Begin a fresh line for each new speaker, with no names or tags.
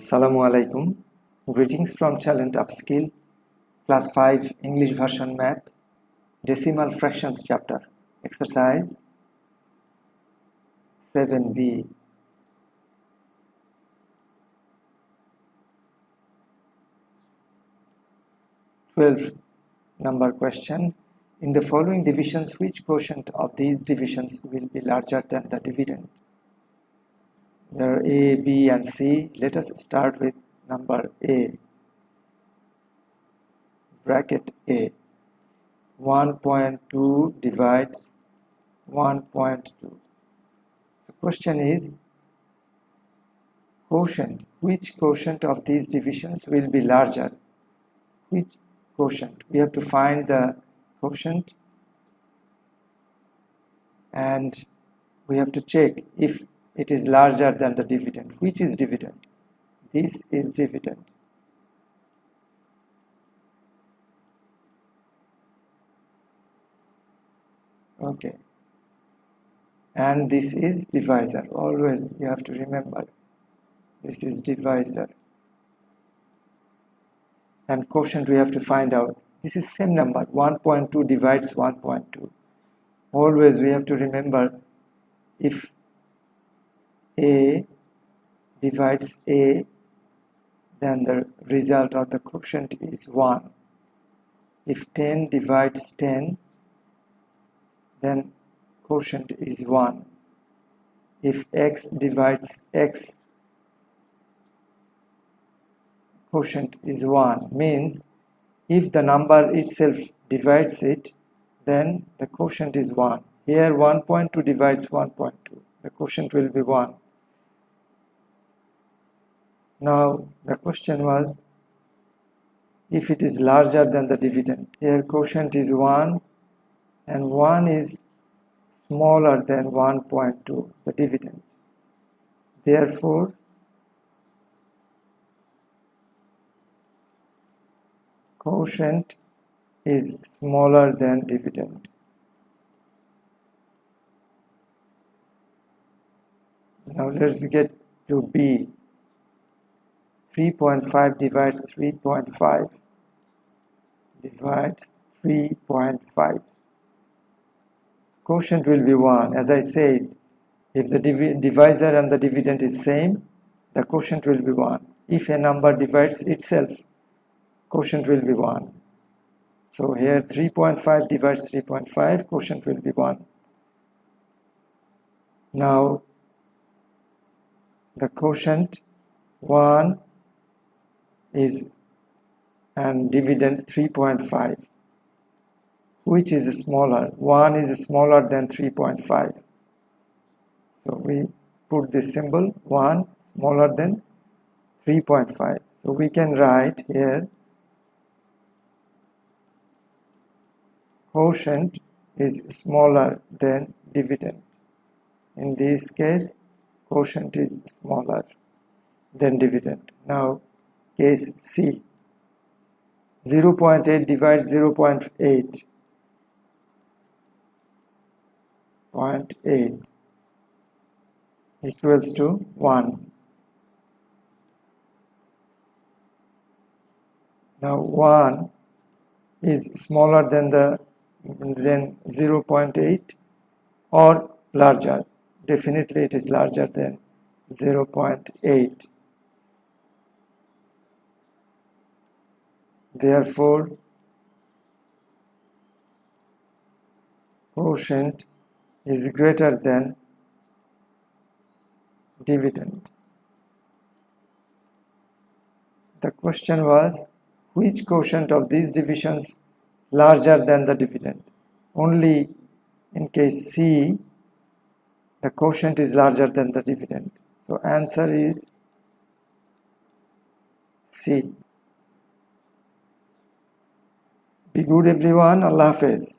Assalamu alaikum. Greetings from Talent Upskill, Class 5 English Version Math, Decimal Fractions Chapter, Exercise 7b. Number question. In the following divisions, which quotient of these divisions will be larger than the dividend? There are A, B and C. Let us start with number A. Bracket A. 1.2 divides 1.2. The question is quotient. Which quotient of these divisions will be larger? Which quotient? We have to find the quotient and we have to check if it is larger than the dividend. Which is dividend? This is dividend. Okay. And this is divisor. Always you have to remember. This is divisor. And quotient we have to find out. This is same number. 1.2 divides 1.2. Always we have to remember, if A divides A, then the result or the quotient is 1. If 10 divides 10, then quotient is 1. If x divides x, quotient is 1. Means if the number itself divides it, then the quotient is 1. Here 1.2 divides 1.2. The quotient will be 1. Now the question was if it is larger than the dividend. Here quotient is 1 and 1 is smaller than 1.2, the dividend. Therefore, quotient is smaller than dividend. Now let's get to B. 3.5 divides 3.5 divides 3.5. Quotient will be 1. As I said, if the divisor and the dividend is same, the quotient will be 1. If a number divides itself, quotient will be 1. So here 3.5 divides 3.5, quotient will be 1. Now the quotient 1 is and dividend 3.5. Which is smaller? 1 is smaller than 3.5. So we put this symbol 1 smaller than 3.5. So we can write here quotient is smaller than dividend. In this case, quotient is smaller than dividend. Now case C. 0.8 divides 0.8. 0.8 equals to 1. Now 1 is smaller than 0.8 or larger. Definitely it is larger than 0.8. Therefore, quotient is greater than dividend. The question was, which quotient of these divisions larger than the dividend? Only in case C, the quotient is larger than the dividend. So answer is C. Be good everyone. Allah Hafiz.